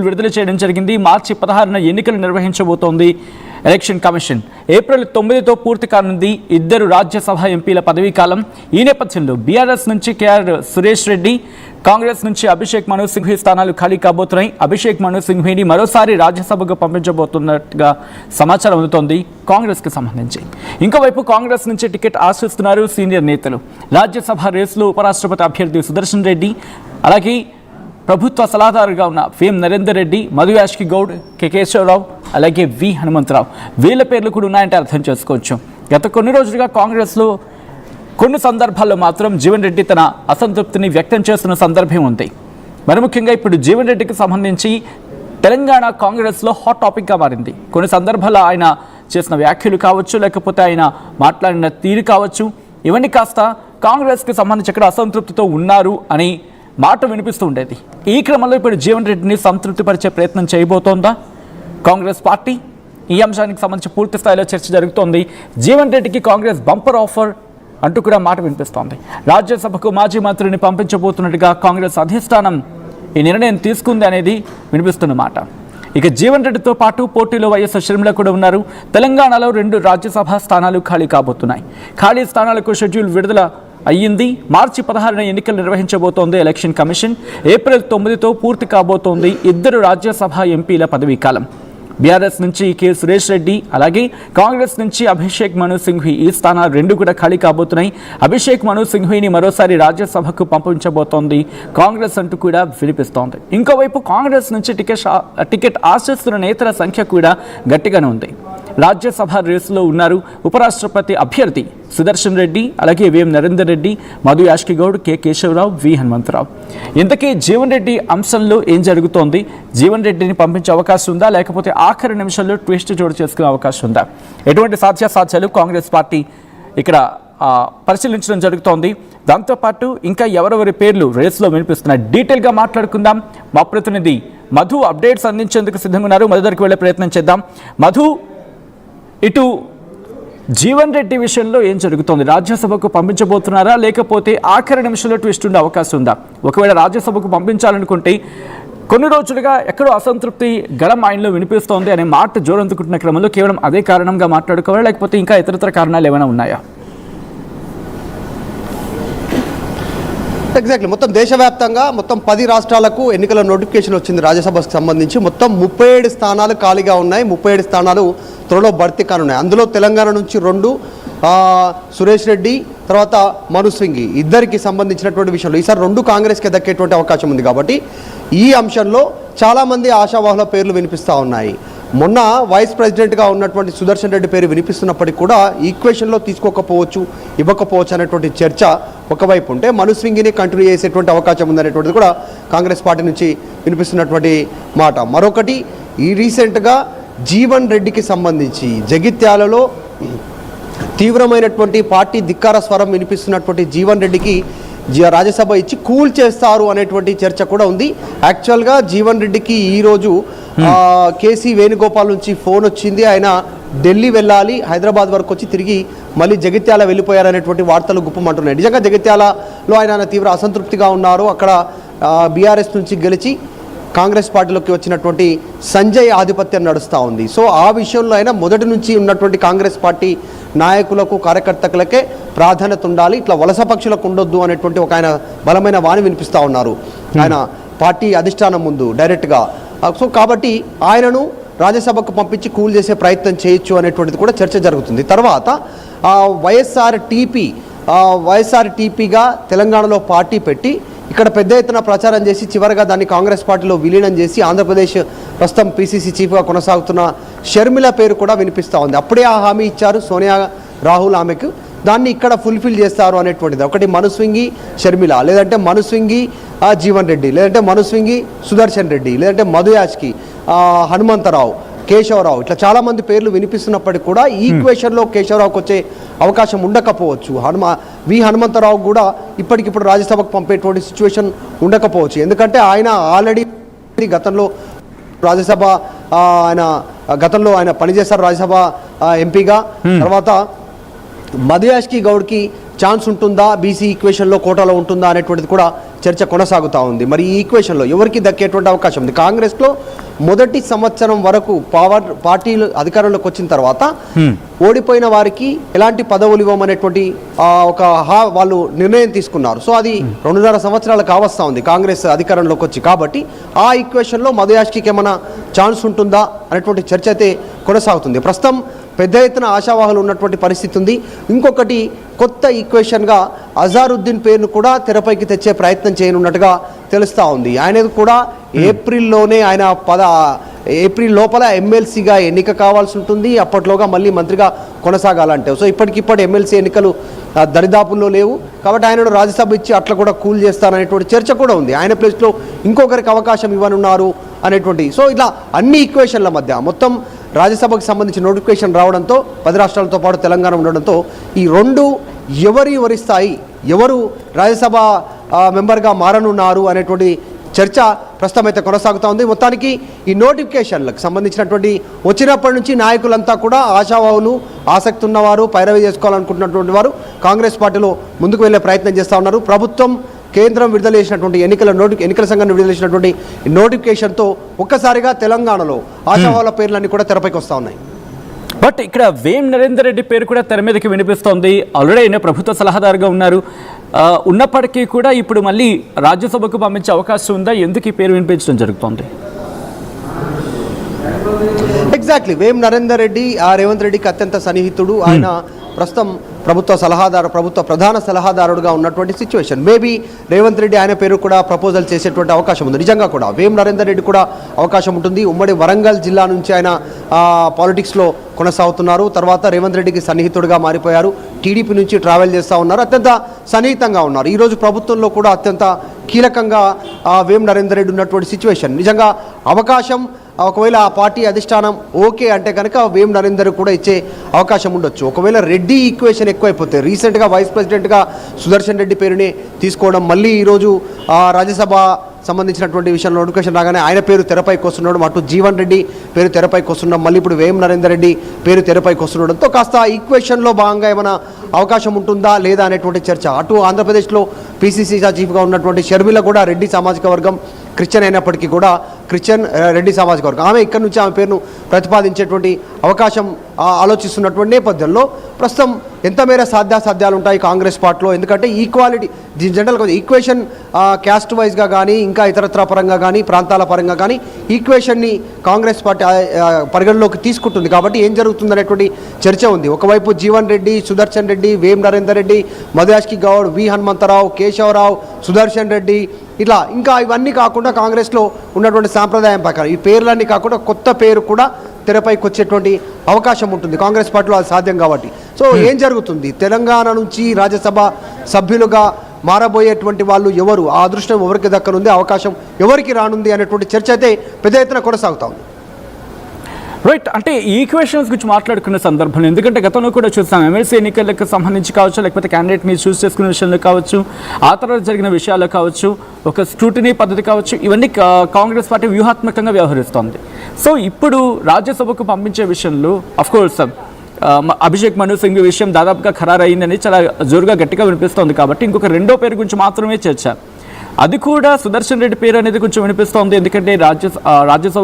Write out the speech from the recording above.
విడుదల చేయడం జరిగింది. మార్చి 16న ఎన్నికలు నిర్వహించబోతోంది ఎలక్షన్ కమిషన్. ఏప్రిల్ 9తో పూర్తి కానుంది 2 రాజ్యసభ ఎంపీల పదవీ కాలం. ఈ నేపథ్యంలో బీఆర్ఎస్ నుంచి కేఆర్ సురేష్ రెడ్డి, కాంగ్రెస్ నుంచి అభిషేక్ మను సింఘ్వి స్థానాలు ఖాళీ కాబోతున్నాయి. అభిషేక్ మను సింఘ్విని మరోసారి రాజ్యసభకు పంపించబోతున్నట్టుగా సమాచారం అందుతోంది కాంగ్రెస్కి సంబంధించి. ఇంకోవైపు కాంగ్రెస్ నుంచి టికెట్ ఆశిస్తున్నారు సీనియర్ నేతలు. రాజ్యసభ రేసులో ఉపరాష్ట్రపతి అభ్యర్థి సుదర్శన్ రెడ్డి, అలాగే ప్రభుత్వ సలహాదారుగా ఉన్న వేం నరేందర్ రెడ్డి, మధు యాష్కి గౌడ్, కె కేశవరావు, అలాగే వి హనుమంతరావు, వీళ్ళ పేర్లు కూడా ఉన్నాయంటే అర్థం చేసుకోవచ్చు. గత కొన్ని రోజులుగా కాంగ్రెస్లో కొన్ని సందర్భాల్లో మాత్రం జీవన్ రెడ్డి తన అసంతృప్తిని వ్యక్తం చేస్తున్న సందర్భం ఉంది. మరి ముఖ్యంగా ఇప్పుడు జీవన్ రెడ్డికి సంబంధించి తెలంగాణ కాంగ్రెస్లో హాట్ టాపిక్గా మారింది. కొన్ని సందర్భాల్లో ఆయన చేసిన వ్యాఖ్యలు కావచ్చు, లేకపోతే ఆయన మాట్లాడిన తీరు కావచ్చు, ఇవన్నీ కాస్త కాంగ్రెస్కి సంబంధించి ఎక్కడ అసంతృప్తితో ఉన్నారు అని మాట వినిపిస్తూ ఉండేది. ఈ క్రమంలో ఇప్పుడు జీవన్ రెడ్డిని సంతృప్తిపరిచే ప్రయత్నం చేయబోతోందా కాంగ్రెస్ పార్టీ? ఈ అంశానికి సంబంధించి పూర్తి స్థాయిలో చర్చ జరుగుతోంది. జీవన్ రెడ్డికి కాంగ్రెస్ బంపర్ ఆఫర్ అంటూ కూడా మాట వినిపిస్తోంది. రాజ్యసభకు మాజీ మంత్రిని పంపించబోతున్నట్టుగా కాంగ్రెస్ అధిష్టానం ఈ నిర్ణయం తీసుకుంది అనేది వినిపిస్తున్న మాట. ఇక జీవన్ రెడ్డితో పాటు పోటీలో వైఎస్ షర్మిల కూడా ఉన్నారు. తెలంగాణలో 2 రాజ్యసభ స్థానాలు ఖాళీ కాబోతున్నాయి. ఖాళీ స్థానాలకు షెడ్యూల్ విడుదల అయ్యింది. మార్చి 16న ఎన్నికలు నిర్వహించబోతోంది ఎలక్షన్ కమిషన్. ఏప్రిల్ 9తో పూర్తి కాబోతోంది 2 రాజ్యసభ ఎంపీల పదవీ కాలం. బీఆర్ఎస్ నుంచి కె సురేష్ రెడ్డి, అలాగే కాంగ్రెస్ నుంచి అభిషేక్ మను సింఘ్వి, ఈ స్థానాలు 2 కూడా ఖాళీ కాబోతున్నాయి. అభిషేక్ మను సింఘ్విని మరోసారి రాజ్యసభకు పంపించబోతోంది కాంగ్రెస్ అంటూ కూడా వినిపిస్తోంది. ఇంకోవైపు కాంగ్రెస్ నుంచి టికెట్ ఆశిస్తున్న నేతల సంఖ్య కూడా గట్టిగానే ఉంది. రాజ్యసభ రేసులో ఉన్నారు ఉపరాష్ట్రపతి అభ్యర్థి సుదర్శన్ రెడ్డి, అలాగే వేం నరేందర్ రెడ్డి, మధు యాష్కి గౌడ్, కె కేశవరావు, వి హనుమంతరావు. ఇంతకీ జీవన్ రెడ్డి అంశంలో ఏం జరుగుతోంది? జీవన్ రెడ్డిని పంపించే అవకాశం ఉందా, లేకపోతే ఆఖరి నిమిషంలో ట్విస్ట్ చోటు చేసుకునే అవకాశం ఉందా? ఎటువంటి సాధ్యాసాధ్యాలు కాంగ్రెస్ పార్టీ ఇక్కడ పరిశీలించడం జరుగుతోంది. దాంతోపాటు ఇంకా ఎవరెవరి పేర్లు రేసులో వినిపిస్తున్నాయి, డీటెయిల్గా మాట్లాడుకుందాం. మా ప్రతినిధి మధు అప్డేట్స్ అందించేందుకు సిద్ధంగా ఉన్నారు. మధు దగ్గరికి వెళ్ళే ప్రయత్నం చేద్దాం. మధు, ఇటు జీవన్ రెడ్డి విషయంలో ఏం జరుగుతోంది? రాజ్యసభకు పంపించబోతున్నారా, లేకపోతే ఆఖరి నిమిషంలో ట్విస్ట్ ఉండే అవకాశం ఉందా? ఒకవేళ రాజ్యసభకు పంపించాలనుకుంటే కొన్ని రోజులుగా ఎక్కడో అసంతృప్తి గలం ఆయనలో వినిపిస్తోంది అనే మాట జోరందుకుంటున్న క్రమంలో కేవలం అదే కారణంగా మాట్లాడుకోవాలా, లేకపోతే ఇంకా ఇతరతర కారణాలు ఏమైనా ఉన్నాయా? ఎగ్జాక్ట్లీ మొత్తం దేశవ్యాప్తంగా మొత్తం 10 రాష్ట్రాలకు ఎన్నికల నోటిఫికేషన్ వచ్చింది. రాజ్యసభకు సంబంధించి మొత్తం 37 స్థానాలు ఖాళీగా ఉన్నాయి. 37 స్థానాలు త్వరలో భర్తీ కానున్నాయి. అందులో తెలంగాణ నుంచి 2, సురేష్ రెడ్డి, తర్వాత మను సింఘ్వి, ఇద్దరికి సంబంధించినటువంటి విషయంలో ఈసారి 2 కాంగ్రెస్కి దక్కేటువంటి అవకాశం ఉంది. కాబట్టి ఈ అంశంలో చాలామంది ఆశావాహుల పేర్లు వినిపిస్తూ ఉన్నాయి. మొన్న వైస్ ప్రెసిడెంట్గా ఉన్నటువంటి సుదర్శన్ రెడ్డి పేరు వినిపిస్తున్నప్పటికీ కూడా ఈక్వేషన్లో తీసుకోకపోవచ్చు, ఇవ్వకపోవచ్చు అనేటువంటి చర్చ ఒకవైపు ఉంటే, మను సింఘ్విని కంటిన్యూ చేసేటువంటి అవకాశం ఉందనేటువంటిది కూడా కాంగ్రెస్ పార్టీ నుంచి వినిపిస్తున్నటువంటి మాట. మరొకటి, ఈ రీసెంట్గా జీవన్ రెడ్డికి సంబంధించి జగిత్యాలలో తీవ్రమైనటువంటి పార్టీ ధిక్కార స్వరం వినిపిస్తున్నటువంటి జీవన్ రెడ్డికి రాజ్యసభ ఇచ్చి కూల్ చేస్తారు అనేటువంటి చర్చ కూడా ఉంది. యాక్చువల్గా జీవన్ రెడ్డికి ఈరోజు కేసీ వేణుగోపాల్ నుంచి ఫోన్ వచ్చింది. ఆయన ఢిల్లీ వెళ్ళాలి, హైదరాబాద్ వరకు వచ్చి తిరిగి మళ్ళీ జగిత్యాల వెళ్ళిపోయారనేటువంటి వార్తలు గుప్పమంటున్నాయి. నిజంగా జగిత్యాలలో ఆయన తీవ్ర అసంతృప్తిగా ఉన్నారు. అక్కడ బీఆర్ఎస్ నుంచి గెలిచి కాంగ్రెస్ పార్టీలోకి వచ్చినటువంటి సంజయ్ ఆధిపత్యం నడుస్తూ ఉంది. సో ఆ విషయంలో అయినా మొదటి నుంచి ఉన్నటువంటి కాంగ్రెస్ పార్టీ నాయకులకు, కార్యకర్తలకే ప్రాధాన్యత ఉండాలి, ఇట్లా వలస పక్షులకు ఉండొద్దు అనేటువంటి ఒక ఆయన బలమైన వాణి వినిపిస్తూ ఉన్నారు ఆయన పార్టీ అధిష్టానం ముందు డైరెక్ట్గా. సో కాబట్టి ఆయనను రాజ్యసభకు పంపించి కూల్ చేసే ప్రయత్నం చేయొచ్చు అనేటువంటిది కూడా చర్చ జరుగుతుంది. తర్వాత వైఎస్ఆర్ టీపీగా తెలంగాణలో పార్టీ పెట్టి ఇక్కడ పెద్ద ఎత్తున ప్రచారం చేసి చివరిగా దాన్ని కాంగ్రెస్ పార్టీలో విలీనం చేసి ఆంధ్రప్రదేశ్ ప్రస్తుతం పీసీసీ చీఫ్గా కొనసాగుతున్న షర్మిల పేరు కూడా వినిపిస్తూ ఉంది. అప్పుడే ఆ హామీ ఇచ్చారు సోనియా రాహుల్ ఆమెకు, దాన్ని ఇక్కడ ఫుల్ఫిల్ చేస్తారు అనేటువంటిది. ఒకటి మను సింఘ్వి షర్మిల, లేదంటే మను సింఘ్వి జీవన్ రెడ్డి, లేదంటే మను సింఘ్వి సుదర్శన్ రెడ్డి, లేదంటే మధు యాష్కి, హనుమంతరావు, కేశవరావు, ఇట్లా చాలామంది పేర్లు వినిపిస్తున్నప్పటికీ కూడా ఈక్వేషన్లో కేశవరావుకి వచ్చే అవకాశం ఉండకపోవచ్చు. వి హనుమంతరావు కూడా ఇప్పటికిప్పుడు రాజ్యసభకు పంపేటువంటి సిచ్యువేషన్ ఉండకపోవచ్చు. ఎందుకంటే ఆయన ఆల్రెడీ గతంలో ఆయన పనిచేస్తారు రాజ్యసభ ఎంపీగా. తర్వాత మధు యాష్కి గౌడ్కి ఛాన్స్ ఉంటుందా, బీసీ ఈక్వేషన్లో కోటాలో ఉంటుందా అనేటువంటిది కూడా చర్చ కొనసాగుతూ ఉంది. మరి ఈ ఈక్వేషన్లో ఎవరికి దక్కేటువంటి అవకాశం ఉంది? కాంగ్రెస్లో మొదటి సంవత్సరం వరకు పార్టీలు అధికారంలోకి వచ్చిన తర్వాత ఓడిపోయిన వారికి ఎలాంటి పదవులు ఇవ్వమనేటువంటి వాళ్ళు నిర్ణయం తీసుకున్నారు. సో అది 2.5 సంవత్సరాలు కావస్తా ఉంది కాంగ్రెస్ అధికారంలోకి వచ్చి. కాబట్టి ఆ ఈక్వేషన్లో మధుయాష్కి ఏమైనా ఛాన్స్ ఉంటుందా అనేటువంటి చర్చ అయితే కొనసాగుతుంది. ప్రస్తుతం పెద్ద ఎత్తున ఆశావాహులు ఉన్నటువంటి పరిస్థితి ఉంది. ఇంకొకటి కొత్త ఈక్వేషన్గా అజారుద్దీన్ పేరును కూడా తెరపైకి తెచ్చే ప్రయత్నం చేయనున్నట్టుగా తెలుస్తూ ఉంది. ఆయనది కూడా ఏప్రిల్లోనే ఏప్రిల్ లోపల ఎమ్మెల్సీగా ఎన్నిక కావాల్సి ఉంటుంది. అప్పట్లోగా మళ్ళీ మంత్రిగా కొనసాగాలంటే సో ఇప్పటికిప్పుడు ఎమ్మెల్సీ ఎన్నికలు దరిదాపుల్లో లేవు. కాబట్టి ఆయనను రాజ్యసభ ఇచ్చి అట్లా కూడా కూల్ చేస్తారనేటువంటి చర్చ కూడా ఉంది. ఆయన ప్లేస్లో ఇంకొకరికి అవకాశం ఇవ్వనున్నారు అనేటువంటి. సో ఇట్లా అన్ని ఈక్వేషన్ల మధ్య మొత్తం రాజ్యసభకు సంబంధించిన నోటిఫికేషన్ రావడంతో 10 రాష్ట్రాలతో పాటు తెలంగాణ ఉండడంతో ఈ రెండు ఎవరి స్థాయి ఎవరు రాజ్యసభ మెంబర్గా మారనున్నారు అనేటువంటి చర్చ ప్రస్తుతం అయితే కొనసాగుతూ ఉంది. మొత్తానికి ఈ నోటిఫికేషన్లకు సంబంధించినటువంటి వచ్చినప్పటి నుంచి నాయకులంతా కూడా ఆశావాహులు, ఆసక్తి ఉన్నవారు, పైరవి చేసుకోవాలనుకుంటున్నటువంటి వారు కాంగ్రెస్ పార్టీలో ముందుకు వెళ్ళే ప్రయత్నం చేస్తూ ఉన్నారు. ప్రభుత్వం కేంద్రం విడుదల చేసినటువంటి ఎన్నికల సంఘాన్ని విడుదల చేసినటువంటి నోటిఫికేషన్తో ఒక్కసారిగా తెలంగాణలో ఆశావాహుల పేర్లన్నీ కూడా తెరపైకి వస్తూ ఉన్నాయి. బట్ ఇక్కడ వేం నరేందర్ రెడ్డి పేరు కూడా తెర మీదకి వినిపిస్తోంది. ఆల్రెడీ ఆయన ప్రభుత్వ సలహాదారుగా ఉన్నారు. ఉన్నప్పటికీ కూడా ఇప్పుడు మళ్ళీ రాజ్యసభకు పంపించే అవకాశం ఉందా? ఎందుకు ఈ పేరు వినిపించడం జరుగుతోంది? ఎగ్జాక్ట్లీ వేం నరేందర్ రెడ్డి రేవంత్ రెడ్డికి అత్యంత సన్నిహితుడు. ఆయన ప్రస్తుతం ప్రభుత్వ ప్రధాన సలహాదారుడుగా ఉన్నటువంటి సిచ్యువేషన్. మేబీ రేవంత్ రెడ్డి ఆయన పేరు కూడా ప్రపోజల్ చేసేటువంటి అవకాశం ఉంది. నిజంగా కూడా వేం నరేందర్ రెడ్డి కూడా అవకాశం ఉంటుంది. ఉమ్మడి వరంగల్ జిల్లా నుంచి ఆయన పాలిటిక్స్లో కొనసాగుతున్నారు. తర్వాత రేవంత్ రెడ్డికి సన్నిహితుడిగా మారిపోయారు. టీడీపీ నుంచి ట్రావెల్ చేస్తూ ఉన్నారు. అత్యంత సన్నిహితంగా ఉన్నారు. ఈరోజు ప్రభుత్వంలో కూడా అత్యంత కీలకంగా వేం నరేందర్ రెడ్డి ఉన్నటువంటి సిచ్యువేషన్. నిజంగా అవకాశం ఒకవేళ ఆ పార్టీ అధిష్టానం ఓకే అంటే కనుక వేం నరేందర్ కూడా ఇచ్చే అవకాశం ఉండొచ్చు. ఒకవేళ రెడ్డి ఈక్వేషన్ ఎక్కువైపోతే రీసెంట్గా వైస్ ప్రెసిడెంట్గా సుదర్శన్ రెడ్డి పేరుని తీసుకోవడం, మళ్ళీ ఈరోజు రాజ్యసభ సంబంధించినటువంటి విషయంలో నోటిఫికేషన్ రాగానే ఆయన పేరు తెరపైకి వస్తుండడం, అటు జీవన్ రెడ్డి పేరు తెరపైకి వస్తుండడం, మళ్ళీ ఇప్పుడు వేం నరేందర్ రెడ్డి పేరు తెరపైకి వస్తుండడంతో కాస్త ఈక్వేషన్లో భాగంగా ఏమైనా అవకాశం ఉంటుందా లేదా అనేటువంటి చర్చ. అటు ఆంధ్రప్రదేశ్లో పీసీసీ చీఫ్గా ఉన్నటువంటి షర్మిల కూడా రెడ్డి సామాజిక వర్గం, క్రిస్టియన్ అయినప్పటికీ కూడా క్రిస్టియన్ రెడ్డి సామాజిక వర్గం, ఆమె ఇక్కడ నుంచి ఆమె పేరును ప్రతిపాదించేటువంటి అవకాశం ఆలోచిస్తున్నటువంటి నేపథ్యంలో ప్రస్తుతం ఎంత మేర సాధ్యాసాధ్యాలు ఉంటాయి కాంగ్రెస్ పార్టీలో? ఎందుకంటే ఈక్వాలిటీ జనరల్గా ఈక్వేషన్ క్యాస్ట్ వైజ్గా కానీ ఇంకా ఇతరత్ర పరంగా కానీ ప్రాంతాల పరంగా కానీ ఈక్వేషన్ని కాంగ్రెస్ పార్టీ పరిగణలోకి తీసుకుంటుంది. కాబట్టి ఏం జరుగుతుందనేటువంటి చర్చ ఉంది. ఒకవైపు జీవన్ రెడ్డి, సుదర్శన్ రెడ్డి, వేం నరేందర్ రెడ్డి, మధుయాష్కి గౌడ్, వి హనుమంతరావు, కేశవరావు, సుదర్శన్ రెడ్డి, ఇట్లా ఇంకా ఇవన్నీ కాకుండా కాంగ్రెస్లో ఉన్నటువంటి సాంప్రదాయం ప్రకారం ఈ పేర్లన్నీ కాకుండా కొత్త పేరు కూడా తెరపైకి వచ్చేటువంటి అవకాశం ఉంటుంది కాంగ్రెస్ పార్టీలో. అది సాధ్యం కాబట్టి సో ఏం జరుగుతుంది? తెలంగాణ నుంచి రాజ్యసభ సభ్యులుగా మారబోయేటువంటి వాళ్ళు ఎవరు? ఆ అదృష్టం ఎవరికి దక్కనుంది, అవకాశం ఎవరికి రానుంది అనేటువంటి చర్చ అయితే పెద్ద ఎత్తున కొనసాగుతా ఉంది. రైట్, అంటే ఈక్వేషన్స్ గురించి మాట్లాడుకునే సందర్భంలో, ఎందుకంటే గతంలో కూడా చూస్తాం ఎమ్మెల్సీ ఎన్నికలకు సంబంధించి కావచ్చు, లేకపోతే క్యాండిడేట్ని చూస్ చేసుకునే విషయంలో కావచ్చు, ఆ తర్వాత జరిగిన విషయాల్లో కావచ్చు, ఒక స్క్రూటినీ పద్ధతి కావచ్చు, ఇవన్నీ కాంగ్రెస్ పార్టీ వ్యూహాత్మకంగా వ్యవహరిస్తోంది. సో ఇప్పుడు రాజ్యసభకు పంపించే విషయంలో అఫ్కోర్స్ అభిషేక్ మను సింగ్ విషయం దాదాపుగా ఖరారైందని చాలా జోరుగా గట్టిగా వినిపిస్తోంది. కాబట్టి ఇంకొక రెండో పేరు గురించి మాత్రమే చర్చ, అది కూడా సుదర్శన్ రెడ్డి పేరు అనేది కొంచెం వినిపిస్తోంది. ఎందుకంటే రాజ్యసభ